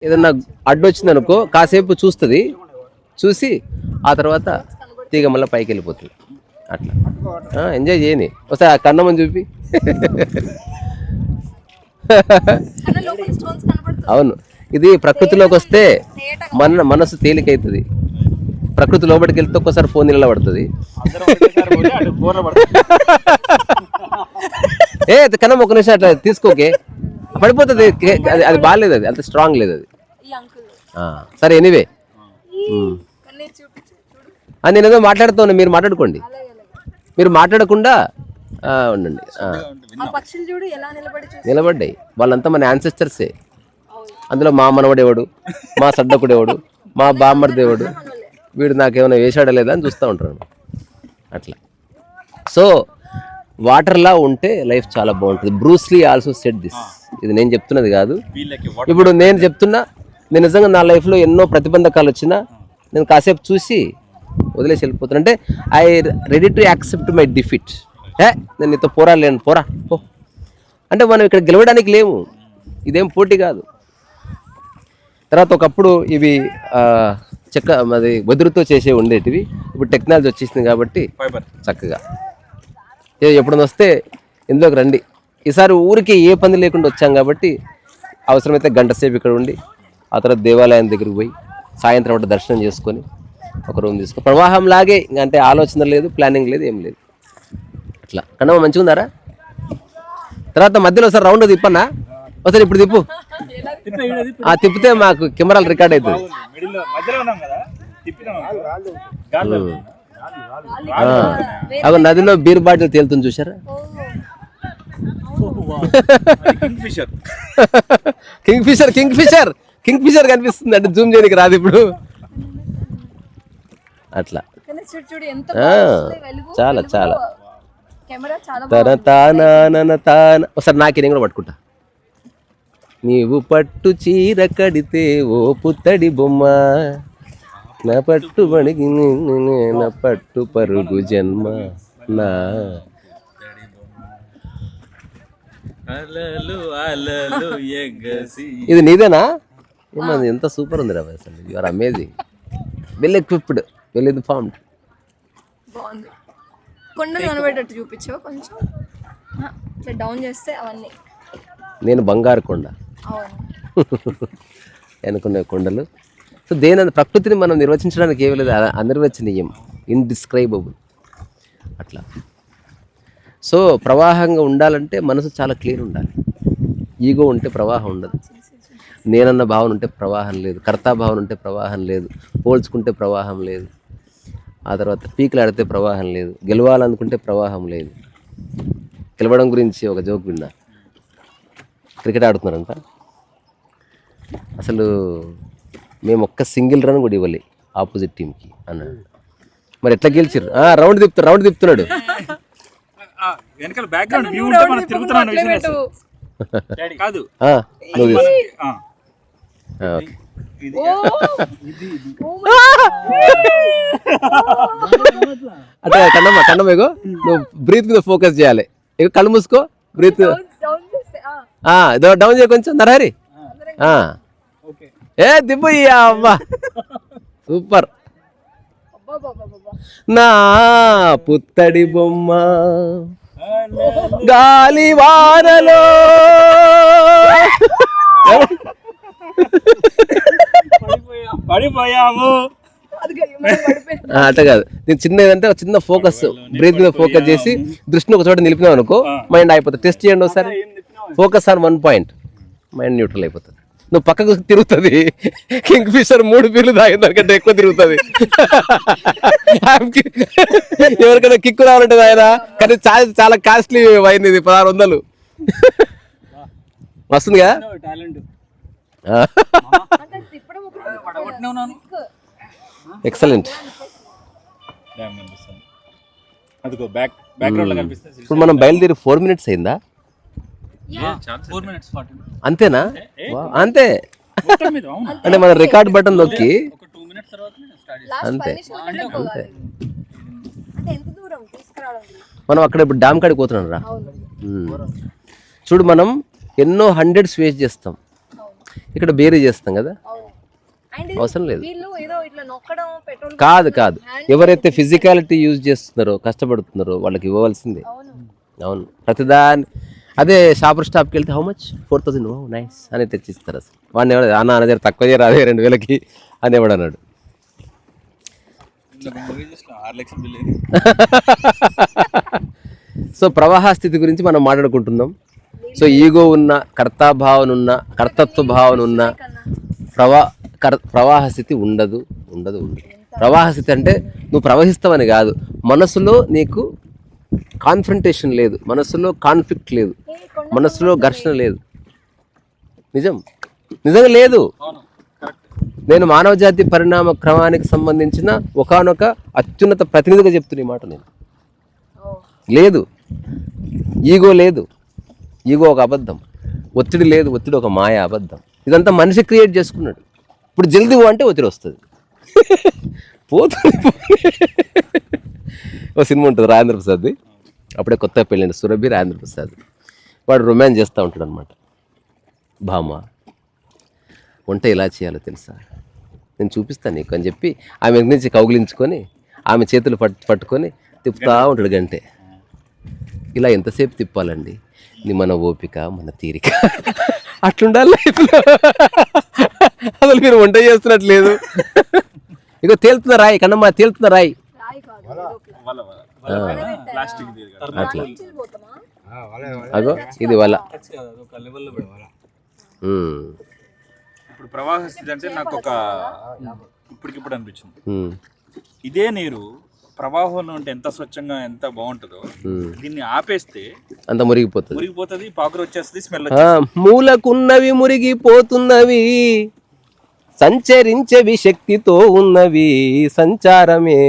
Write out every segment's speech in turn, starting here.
ఏదన్నా అడ్డు వచ్చింది అనుకో కాసేపు చూస్తుంది, చూసి ఆ తర్వాత తీగ మళ్ళీ పైకి వెళ్ళిపోతుంది. అట్లా ఎంజాయ్ చేయని ఒకసారి ఆ కన్నమని చూపి. అవును, ఇది ప్రకృతిలోకి వస్తే మనసు తేలికైతుంది. ప్రకృతి లోపలికి వెళ్తే ఒక్కసారి ఫోన్ నీళ్ళ పడుతుంది. కన్నా ఒక నిమిషం అట్లా తీసుకోకే, పడిపోతుంది. అది బాగాలేదు, అది అంత స్ట్రాంగ్ లేదు అది. సరే ఎనీవే, నేను ఏదో మాట్లాడుతున్నా, మీరు మాట్లాడుకోండి. మీరు మాట్లాడకుండా ఉండండి. నిలబడ్డాయి వాళ్ళంతా మన యాన్సెస్టర్సే. అందులో మా మనవడేవాడు, మా సడ్డకుడేవాడు, మా బామ్మర్దేవాడు, వీడు నాకేమైనా వేసాడా లేదా అని చూస్తూ ఉంటారు అట్లా. సో వాటర్లా ఉంటే లైఫ్ చాలా బాగుంటుంది. Bruce Lee also said this. ఇది నేను చెప్తున్నది కాదు, ఇప్పుడు నేను చెప్తున్నా. నేను నిజంగా నా లైఫ్లో ఎన్నో ప్రతిబంధకాలు వచ్చినా నేను కాసేపు చూసి వదిలేసి వెళ్ళిపోతాను. అంటే I ready to accept my defeat. నేను నీతో పోరాలేను, పోరా పో అంటే. మనం ఇక్కడ గెలవడానికి లేము, ఇదేం పోటీ కాదు. తర్వాత ఒకప్పుడు ఇవి చెక్క అది వెదురుతో చేసే ఉండేటివి, ఇప్పుడు టెక్నాలజీ వచ్చేసింది కాబట్టి చక్కగా ఎప్పుడైనా వస్తే ఇందులోకి రండి. ఈసారి ఊరికి ఏ పని లేకుండా వచ్చాం కాబట్టి అవసరమైతే గంట సేపు ఇక్కడ ఉండి ఆ తర్వాత దేవాలయం దగ్గరికి పోయి సాయంత్రం ఒకటి దర్శనం చేసుకొని ఒక రూమ్ తీసుకో. ప్రవాహం లాగే, అంటే ఆలోచన లేదు, ప్లానింగ్ లేదు, ఏం లేదు. అట్లా కన్నా మంచిగా ఉందారా? తర్వాత మధ్యలో ఒకసారి రౌండ్ తిప్పన్నా, ఒకసారి ఇప్పుడు తిప్పు. తిప్పితే మాకు కెమెరాలు రికార్డ్ అవుతుంది. అవి నదిలో బీర్ బాటిల్ తేలుతుంది చూసారా? కింగ్ ఫిషర్ కనిపిస్తుంది, అంటే జూమ్ చేయడానికి రాదు ఇప్పుడు. అట్లా చాలా చాలా ఒకసారి నాకే, నేను కూడా పట్టుకుంటా. నీవు పట్టు చీర కడితే ఓ పుత్తడి బొమ్మ, నా పట్టు బడికి నా పట్టు పరుగు జన్మ నా. ఇది నీదేనా? ఏమది ఎంత సూపర్ ఉంది రా అసలు. You are amazing, well equipped, well informed. కొండలు కనబడేటట్టు చూపించు కొంచెం, ఇట్లా డౌన్ చేస్తే అవన్నీ. నేను బంగారు కొండ అనుకునే కొండలు. సో ప్రకృతిని మనం నిర్వచించడానికి ఏమీ లేదు, అనిర్వచనీయం, ఇన్డిస్క్రైబుల్ అట్లా. సో ప్రవాహంగా ఉండాలంటే మనసు చాలా క్లియర్ ఉండాలి. ఈగో ఉంటే ప్రవాహం ఉండదు, నేనన్న భావన ఉంటే ప్రవాహం లేదు, కర్తా భావన ఉంటే ప్రవాహం లేదు, పోల్చుకుంటే ప్రవాహం లేదు, ఆ తర్వాత పీకులాడితే ప్రవాహం లేదు, గెలవాలనుకుంటే ప్రవాహం లేదు. గెలవడం గురించి ఒక జోక్ విన్నా. క్రికెట్ ఆడుతున్నారంట, అసలు మేము ఒక్క సింగిల్ రన్ కూడా ఇవ్వాలి ఆపోజిట్ టీంకి అన్నాడు. మరి ఎట్లా గెలిచారు? రౌండ్ తిప్పుతున్నాడు. అంటే కన్నమ్మేగో నువ్వు బ్రీత్ మీద ఫోకస్ చేయాలి. ఇక కళ్ళు మూసుకో, బ్రీత్ డౌన్ చేయ కొంచెం నరహరి. దిబ్బయ్యా అమ్మా, సూపర్. నా పుత్తడి బొమ్మ గాలి వానలో. అట్లా కాదు, నేను చిన్న ఏదంటే చిన్న ఫోకస్, బ్రీత్ మీద ఫోకస్ చేసి దృష్టిని ఒక చోట నిలిపినావు అనుకో మైండ్ అయిపోతుంది. టెస్ట్ చేయండి ఒకసారి, focus on one point, mind neutral అయిపోతుంది. నువ్వు పక్కకు తిరుగుతుంది, కింగ్ ఫిషర్ 3 బీర్లు తాగిన దానికంటే ఎక్కువ తిరుగుతుంది. ఎవరికైనా కిక్కు రావాలంటే ఆయన, కానీ చాలా కాస్ట్లీ అయింది ఇది, 1600 వస్తుంది కదా. ఎక్సలెంట్. ఇప్పుడు మనం బయలుదేరి 4 minutes అయిందా? అంతేనా? అంతే. అంటే మన రికార్డ్ బటన్ నొక్కి అంతే అంతే. మనం అక్కడ ఇప్పుడు డ్యామ్ కాడికి పోతున్నాం రా. చూడు, మనం ఎన్నో 100s వేస్ట్ చేస్తాం. ఇక్కడ బేరీ చేస్తాం కదా, అవును. అండ్ అవసరం లేదు. వీళ్ళు ఏదో ఇట్లా నొక్కడం పెట్రోల్ కాదు ఎవరైతే ఫిజికాలిటీ యూజ్ చేస్తున్నారో కష్టపడుతున్నారో వాళ్ళకి ఇవ్వవలసిందే. అవును. అవును, ప్రతిదాని అదే షాపర్ స్టాప్కి వెళ్తే హౌ మచ్ 4000 నైస్ అని తెచ్చిస్తారు. అసలు వాడిని ఎవరు అన్న దగ్గర తక్కువ చేయరు, అదే 2000కి అనేవాడు అన్నాడు. సో ప్రవాహ స్థితి గురించి మనం మాట్లాడుకుంటున్నాం. సో ఈగో ఉన్న, కర్తాభావన ఉన్న, కర్తత్వ భావన ఉన్న ప్రవాహ స్థితి ఉండదు. ప్రవాహ స్థితి అంటే నువ్వు ప్రవహిస్తావని కాదు, మనసులో నీకు కాన్ఫ్రంటేషన్ లేదు, మనసులో కాన్ఫ్లిక్ట్ లేదు, మనసులో ఘర్షణ లేదు. నిజంగా లేదు. నేను మానవ జాతి పరిణామ క్రమానికి సంబంధించిన ఒకానొక అత్యున్నత ప్రతినిధిగా చెప్తున్న ఈ మాట. నేను లేదు, ఈగో లేదు, ఈగో ఒక అబద్ధం. ఒత్తిడి లేదు, ఒత్తిడి ఒక మాయ అబద్ధం. ఇదంతా మనిషి క్రియేట్ చేసుకున్నాడు. ఇప్పుడు జల్దీ అంటే ఒత్తిడి వస్తుంది, పోతుంది. ఒక సినిమా ఉంటుంది రాజేంద్ర ప్రసాద్ది, అప్పుడే కొత్తగా పెళ్ళింది, సురభి రాజేంద్ర ప్రసాద్. వాడు రొమాన్స్ చేస్తూ ఉంటాడు అనమాట. భామ వంట ఎలా చేయాలో తెలుసా, నేను చూపిస్తాను నీకు అని చెప్పి ఆమె నుంచి కౌగిలించుకొని ఆమె చేతులు పట్టుకొని తిప్పుతూ ఉంటాడు గంటే. ఇలా ఎంతసేపు తిప్పాలండి, మన ఓపిక మన తీరిక అట్లుండాలి లైఫ్లో. అసలు మీరు వంట చేస్తున్నట్లేదు. ఇగో తేలుతున్న రాయి కన్నమ్మ, తేలుతున్న రాయి అట్లా. అగో ఇది వల. ఇప్పుడు ప్రవాహ స్థితి అంటే నాకు ఒక ఇప్పటికిప్పుడు అనిపించింది, ఇదే నీరు ప్రవాహంలో ఉంటే ఎంత స్వచ్ఛంగా ఎంత బాగుంటుందో, దీన్ని ఆపేస్తే అంత మురిగిపోతుంది, పాకురు వచ్చేస్తుంది, స్మెల్. మూలకున్నవి మురిగిపోతున్నవి, సంచరించేవి శక్తితో ఉన్నవి, సంచారమే.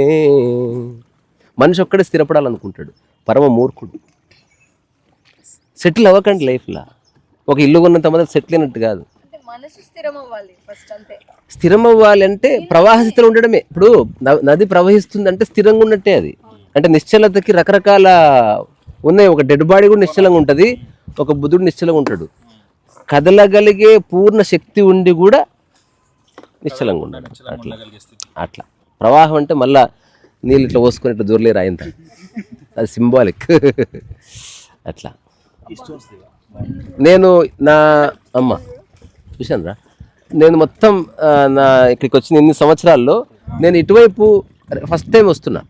మనిషి ఒక్కడే స్థిరపడాలనుకుంటాడు, పరమ మూర్ఖుడు. సెటిల్ అవ్వకండి లైఫ్లో. ఒక ఇల్లు కొన్నంత మంది సెటిల్ అయినట్టు కాదు. స్థిరం అవ్వాలి అంటే ప్రవాహ స్థితిలో ఉండడమే. ఇప్పుడు నది ప్రవహిస్తుంది అంటే స్థిరంగా ఉన్నట్టే అది. అంటే నిశ్చలతకి రకరకాల ఉన్నాయి. ఒక డెడ్ బాడీ కూడా నిశ్చలంగా ఉంటుంది, ఒక బుద్ధుడు నిశ్చలంగా ఉంటాడు. కదలగలిగే పూర్ణ శక్తి ఉండి కూడా నిశ్చలంగా ఉన్నాడు. అట్లా ప్రవాహం అంటే మళ్ళా నీళ్ళు ఇట్లా పోసుకొని ఇట్లా దూరలేరు అయింత, అది సింబాలిక్. అట్లా నేను నా అమ్మ చూశాను రా, నేను మొత్తం నా ఇక్కడికి వచ్చిన ఇన్ని సంవత్సరాల్లో నేను ఇటువైపు ఫస్ట్ టైం వస్తున్నా.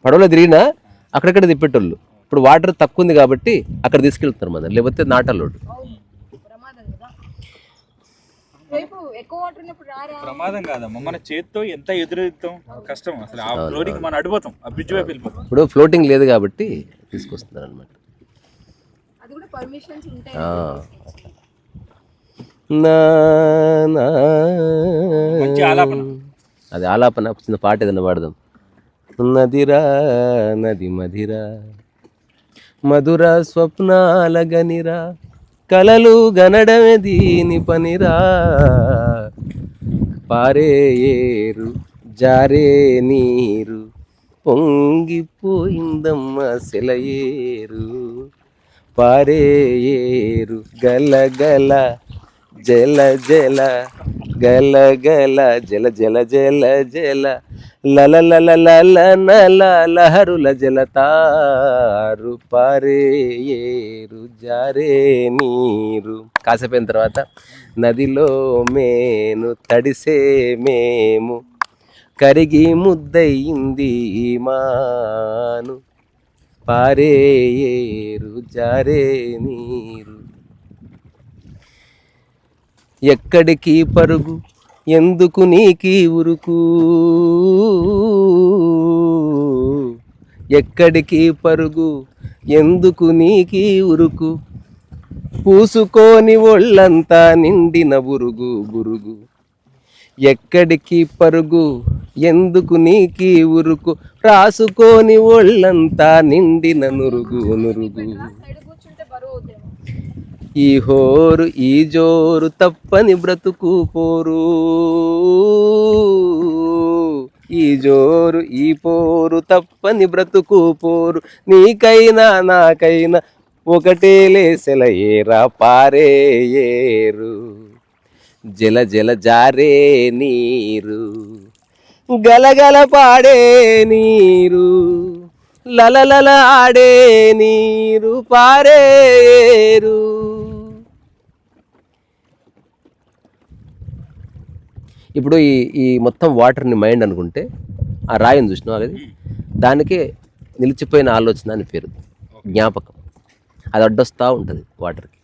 పడవలో తిరిగినా అక్కడక్కడ తిప్పేటోళ్ళు. ఇప్పుడు వాటర్ తక్కువ ఉంది కాబట్టి అక్కడ తీసుకెళ్తున్నారు మన, లేకపోతే నాటలోడు. ప్రమాదం కాదమ్మా, మన చేతితో ఎంత ఎదురెత్తాం కష్టం అసలు. ఆ ఫ్లోటింగ్ మనం అడిపోతాం, ఆ బ్రిడ్జ్ వైపు వెళ్ళిపోతాం. ఇప్పుడు ఫ్లోటింగ్ లేదు కాబట్టి తీసుకొస్తున్నారు అనమాట. అది ఆలాపన. చిన్న పాట ఏదైనా పాడదాం. నదిరా నది మదిరా, మధుర స్వప్నాల గనిరా, కలలు గనడమే దీని పనిరా, పారే ఏరు జారే నీరు, పొంగిపోయిందమ్మ సెలయేరు, పారే ఏరు గల గల జల జల గల గల జల జల జల జల లల లల లల నల లహరుల జలతారు, పారే ఏరు జారే నీరు. కాసేపోయిన తర్వాత నదిలో మేను తడిసే మేము, కరిగి ముద్దయింది మాను, పారే ఏరు జారే నీరు. ఎక్కడికి పరుగు ఎందుకు నీకి ఉరుకు, ఎక్కడికి పరుగు ఎందుకు నీకి ఉరుకు, పూసుకోని ఒళ్ళంతా నిండిన బురుగు బురుగు. ఎక్కడికి పరుగు ఎందుకు నీకి ఉరుకు, రాసుకోని ఒళ్ళంతా నిండిన నురుగు నురుగు. ఈ హోరు ఈ జోరు తప్పని బ్రతుకు పోరు, ఈ జోరు ఈ పోరు తప్పని బ్రతుకు పోరు, నీకైనా నాకైనా ఒకటే లేసెల ఏరా, పారే ఏరు జల జల జారే నీరు గలగల పాడే నీరు లలలల ఆడే నీరు పారేరు. ఇప్పుడు ఈ మొత్తం వాటర్ని మైండ్ అనుకుంటే ఆ రాయిని చూసినావు అది, దానికే నిలిచిపోయిన ఆలోచన అని పేరు, జ్ఞాపకం. అది అడ్డొస్తూ ఉంటుంది వాటర్కి.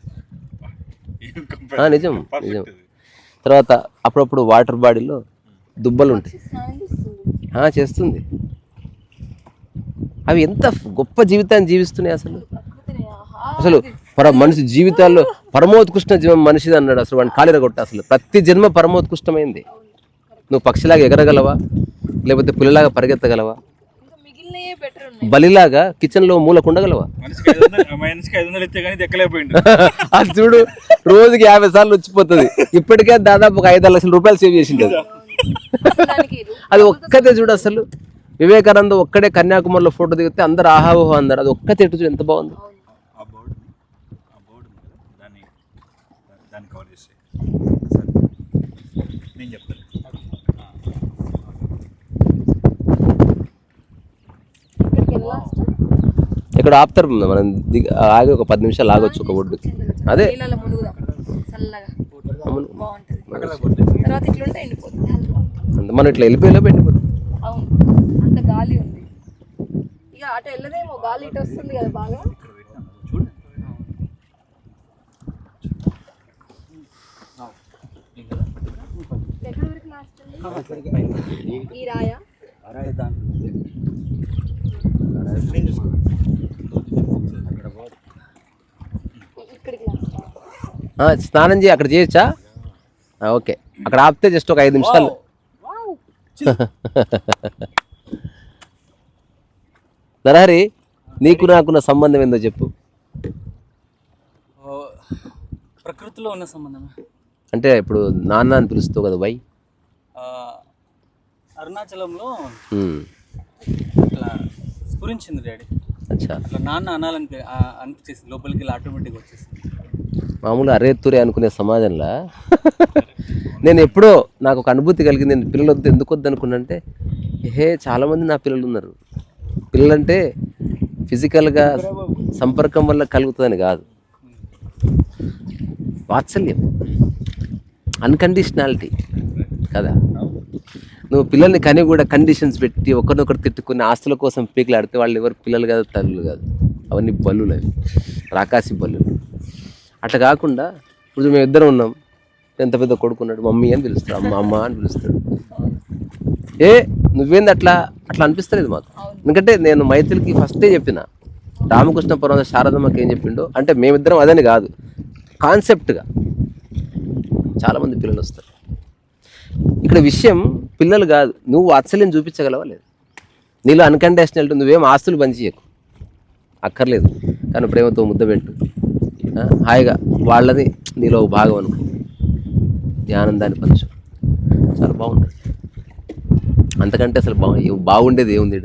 నిజం నిజం. తర్వాత అప్పుడప్పుడు వాటర్ బాడీలో దుబ్బలు ఉంటాయి, చేస్తుంది. అవి ఎంత గొప్ప జీవితాన్ని జీవిస్తున్నాయి అసలు. అసలు మనిషి జీవితాల్లో పరమోత్కృష్ట జీవం మనిషిది అన్నాడు. అసలు వాడిని కాలిర కొట్ట. అసలు ప్రతి జన్మ పరమోత్కృష్టమైంది. నువ్వు పక్షిలాగా ఎగరగలవా, లేకపోతే పులిలాగా పరిగెత్తగలవా, బలిలాగా కిచెన్లో మూలకు ఉండగలవా? అది చూడు, రోజుకి 50 సార్లు వచ్చిపోతుంది. ఇప్పటికే దాదాపు ఒక 5-6 లక్షల రూపాయలు సేవ్ చేసింది. అది ఒక్కతే చూడు. అసలు వివేకానంద ఒక్కడే కన్యాకుమారిలో ఫోటో దిగితే అందరు ఆహాహో అన్నారు. అది ఒక్కతే చూడు ఎంత బాగుంది. ఇక్కడ ఆపుతారు, మనం ఆగి ఒక 10 నిమిషాలు ఆగొచ్చు ఒక ఒడ్డుకి. అదే మనం ఇట్లా వెళ్ళిపోయేలా పెట్టిపోతుంది. అంత గాలి ఉంది. ఇక అటు వెళ్ళదేమో, గాలి ఇటు వస్తుంది కదా బాగా. ఎక్కడి వరకు లాస్ట్ ఈ రాయా? స్నానం చేయి, అక్కడ చేయొచ్చా? ఓకే, అక్కడ ఆపితే జస్ట్ ఒక 5 నిమిషాలు. నరహరి, నీకు నాకున్న సంబంధం ఏందో చెప్పు. ప్రకృతిలో ఉన్న సంబంధం అంటే ఇప్పుడు నాన్న అని పిలుస్తావు కదా, వై? అరుణాచలంలో ఇట్లా స్ఫురించింది డాడీ. అచ్చా, అట్లా నాన్న అనిపించేసి లోపలికి వెళ్ళి ఆటోమేటిక్గా వచ్చేసింది. మామూలు అరేతురే అనుకునే సమాజంలో నేను ఎప్పుడో నాకు ఒక అనుభూతి కలిగింది. నేను పిల్లలు వద్దు, ఎందుకు వద్దు అనుకున్నంటే, చాలామంది నా పిల్లలు ఉన్నారు. పిల్లలంటే ఫిజికల్గా సంపర్కం వల్ల కలుగుతుందని కాదు, వాత్సల్యం, అన్కండిషనాలిటీ కదా. నువ్వు పిల్లల్ని కని కూడా కండిషన్స్ పెట్టి ఒకరినొకరు తిట్టుకుని ఆస్తుల కోసం పీకులాడితే వాళ్ళు ఎవరు పిల్లలు కాదు, తల్లులు కాదు. అవన్నీ బల్లులు, అవి రాకాసి బల్లులు. అట్లా కాకుండా ఇప్పుడు మేము ఇద్దరం ఉన్నాం, ఎంత పెద్ద కొడుకున్నాడు, మమ్మీ అని పిలుస్తాడు, అమ్మ అని పిలుస్తాడు. నువ్వేంది అట్లా అనిపిస్తలేదు మాకు. ఎందుకంటే నేను మైత్రికి ఫస్టే చెప్పిన, రామకృష్ణ పరమహంస శారదమ్మకి ఏం చెప్పిండో అంటే, మేమిద్దరం అదని కాదు, కాన్సెప్ట్గా చాలామంది పిల్లలు వస్తారు. ఇక్కడ విషయం పిల్లలు కాదు, నువ్వు వాత్సల్యం చూపించగలవా లేదు. నీలో అన్కండిషనల్, నువ్వేం ఆస్తులు పంచియకు, అక్కర్లేదు, కానీ ప్రేమతో ముద్ద పెట్టు, హాయిగా వాళ్ళది నీలో భాగం అనుకో, ఆనందాన్ని పంచు, చాలా బాగుంటుంది. అంతకంటే అసలు బాగుండేది ఏముంది?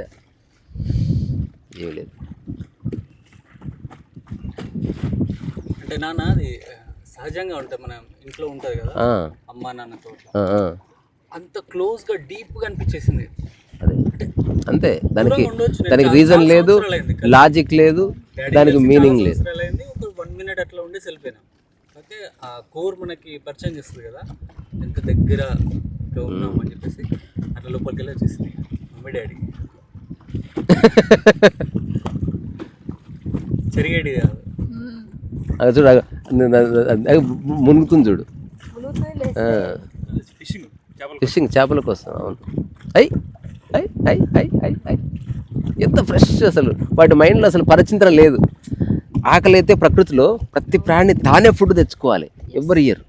ఏం లేదు. అంటే నాన్న అది సహజంగా ఉంటుంది, మన ఇంట్లో ఉంటుంది కదా అమ్మా నాన్నతో, అంత క్లోజ్గా డీప్గా అనిపించేసింది. అదే అంతే, దానికి రీజన్ లేదు, లాజిక్ లేదు, దానికి మీనింగ్ లేదు. ఒక 1 మినిట్ అట్లా ఉండేసి వెళ్ళిపోయినా. అయితే ఆ కోర్ మనకి పరిచయం చేస్తుంది కదా, ఎంత దగ్గర ఉన్నాము అని చెప్పేసి అట్లా లోపలికి వెళ్ళి వచ్చేసింది మమ్మీ డాడీ. చెరిగేడి కాదు, అది చూడు, మునుగుతుంది చూడు, ఫిషింగ్, చేపల కోసం. అవును, ఎంత ఫ్రెష్ అసలు. వాటి మైండ్లో అసలు పరిచింతన లేదు. ఆకలి అయితే ప్రకృతిలో ప్రతి ప్రాణి తానే ఫుడ్ తెచ్చుకోవాలి, ఎవ్వరు ఇయ్యరు.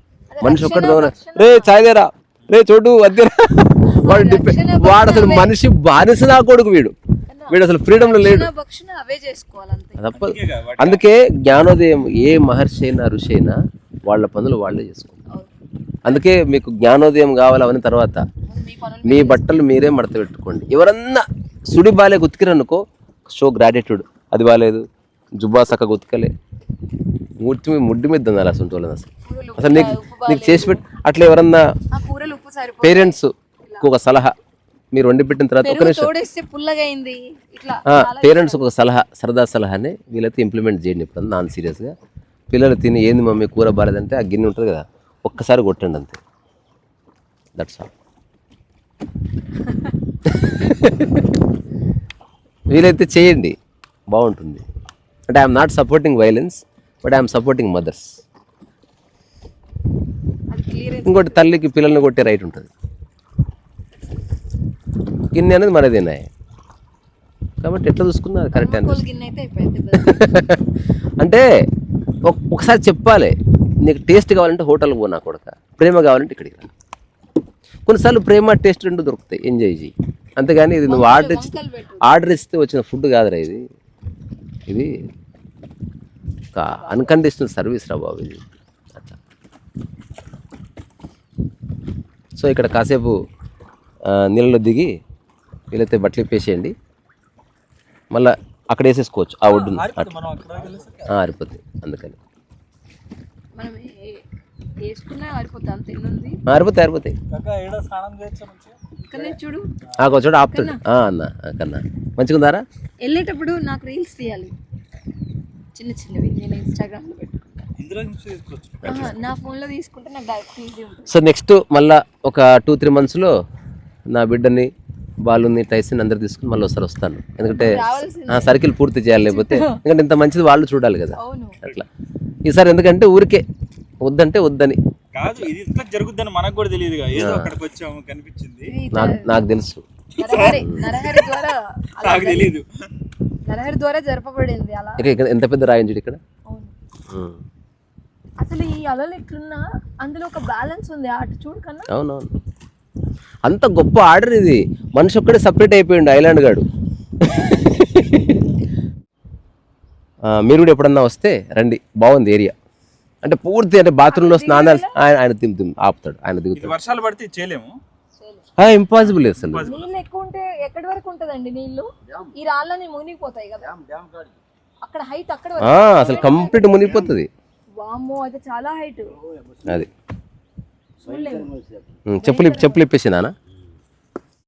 మనిషి ఒక్కటి దోన, రే చాయ్ దేరా, రే చోటు వద్దేరా, వాడు అసలు మనిషి బానిస నా కొడుకు. వీడు అసలు ఫ్రీడమ్లో లేడు, తప్పదు. అందుకే జ్ఞానోదయం ఏ మహర్షి అయినా ఋషి అయినా వాళ్ళ పనులు వాళ్ళే చేసుకోవాలి. అందుకే మీకు జ్ఞానోదయం కావాలి అవన్నీ తర్వాత, మీ బట్టలు మీరే మడత పెట్టుకోండి. ఎవరన్నా సుడి బాలే గుతికిరనుకో, షో గ్రాటిట్యూడ్, అది బాలేదు, జుబ్బా సక్క గుతకలే, ముడ్డి మీద ఉండాలి అసలు వాళ్ళని అసలు కూరలు అసలు నీకు ఉప్పు నీకు చేసి పెట్టి అట్లా ఎవరన్నా ఆ కూరలు ఉప్పు సరిపోతుంది. పేరెంట్స్ ఒక సలహా మీరు వండి పెట్టిన తర్వాత ఒక నిమిషం తోడేస్తే పుల్లగా అయింది ఇట్లా పేరెంట్స్ ఒక సలహా సరదా సలహాని వీళ్ళైతే ఇంప్లిమెంట్ చేయండి ఇప్పుడు నాన్ సీరియస్గా. పిల్లలు తిని ఏంది మమ్మీ కూర బాలేదంటే ఆ గిన్నె ఉంటుంది కదా ఒక్కసారి కొట్టండి అంతే, దట్స్ ఆల్. వీలైతే చేయండి బాగుంటుంది. అంటే I'm not supporting violence but I'm supporting mothers. అది క్లియర్. ఇంకోటి తల్లికి పిల్లల్ని కొట్టే రైట్ ఉంటుంది. గిన్నె అనేది మనదేనా కాబట్టి ఎట్లా చూసుకున్నా అది కరెక్ట్ అనిపిస్తుంది. గిన్నె అయితే అయిపోయింది. అంటే ఒకసారి చెప్పాలి నీకు టేస్ట్ కావాలంటే హోటల్కి పో నా కొడక, ప్రేమ కావాలంటే ఇక్కడికి రా. కొన్నిసార్లు ప్రేమ టేస్ట్ రెండు దొరుకుతాయి, ఎంజాయ్ చేయి. అంతేగాని ఇది నువ్వు ఆర్డర్ ఇస్తే వచ్చిన ఫుడ్ కాదురా ఇది. ఇది ఒక అన్కండిషనల్ సర్వీస్ రా బాబు ఇది. అట్లా సో ఇక్కడ కాసేపు నీళ్ళలో దిగి వీలైతే బట్టలు ఇప్పేసేయండి, మళ్ళీ అక్కడ వేసేసుకోవచ్చు ఆ ఒడ్డును. మనం అక్కడ వెళ్ళేసరికి ఆరిపోతుంది అందుకని. మనం వేసుకున్నా ఆరిపోతుంది. అంత ఎన్ని ఉంది ఆరిపోతాయి. కాక ఏడ స్నానం చేయొచ్చు మంచిగా. ఇక్కడనే చూడు ఒక చోట ఆపుతాడు అన్న కన్నా మంచిగా ఉందారా. వెళ్ళేటప్పుడు నాకు రీల్స్ తీయాలి చిన్న చిన్నవి, నేను ఇన్స్టాగ్రామ్లో పెట్టుకుంటా. ఇందులో నుంచి తీసుకోవచ్చు. నా ఫోన్లో తీసుకుంటే నాకు డైరెక్ట్ ఈజీ ఉంటుంది. సో నెక్స్ట్ మళ్ళీ ఒక 2-3 monthsలో నా బిడ్డని బాలుని టైసన్ అందరు తీసుకుని మళ్ళీ వస్తాను. ఎందుకంటే సర్కిల్ పూర్తి చేయాలి, లేకపోతే ఎందుకంటే ఇంత మంచిది వాళ్ళు చూడాలి కదా అవును. అట్లా. ఈసారి ఎందుకంటే ఊరికే వద్దంటే వద్దని కాదు, ఇది ఇట్లా జరుగుద్దని మనకు కూడా తెలియదు. ఏదో అక్కడికి వచ్చాము కనిపించింది, నాకు తెలుసు. నరహరి ద్వారా నాకు తెలియదు. నరహరి ద్వారా జరపబడింది అలా. ఇక్కడ ఎంత పెద్ద రాయం చూడు ఇక్కడ. అవును. అసలు ఈ అలలు ఎట్లున్నా అందులో ఒక బ్యాలెన్స్ ఉంది. అటు చూడు కన్నా. అవునవును, అంత గొప్ప ఆర్డర్ ఇది. మనిషి ఒక్కడే సపరేట్ అయిపోయిండు ఐలాండ్ గాడు. మీరు కూడా ఎప్పుడన్నా వస్తే రండి, బాగుంది ఏరియా. అంటే పూర్తి అంటే బాత్రూంలో స్నానాలు ఆయన ఆపుతాడు, ఆయన దిగుతాడు. వర్షాలు పడితే చేయలేము, ఇంపాసిబుల్ అసలు. నీళ్ళు ఎక్కువ ఉంటే ఎక్కడి వరకు ఉంటదండి నీళ్లు? ఈ రాళ్ళని మునిగిపోతాయి కదా అక్కడ హైట్, అక్కడ అసలు కంప్లీట్ మునిగిపోతుంది. వామ్మో, అయితే చాలా హైట్. అది చెప్పులు ఇప్పేసి నాన్న.